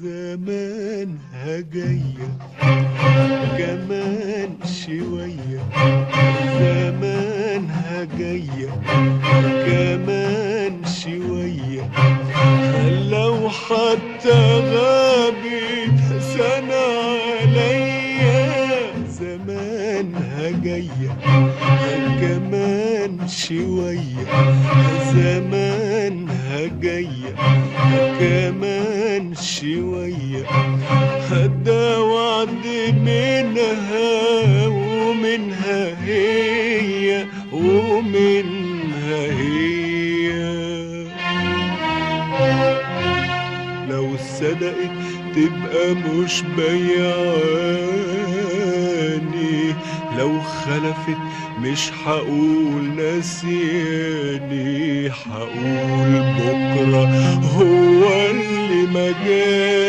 زمانها جاية كمان شوية، زمانها جاية كمان شوية، لو حتى غابت سنة عليا زمانها جاية كمان شوية، زمانها جاية كمان شوية، ده وعد منها ومنها هي ومنها هي. لو صدقت تبقى مش بيعاني، لو خلفت مش هقول نسياني، هقول بكرة هو اللي ما جاني.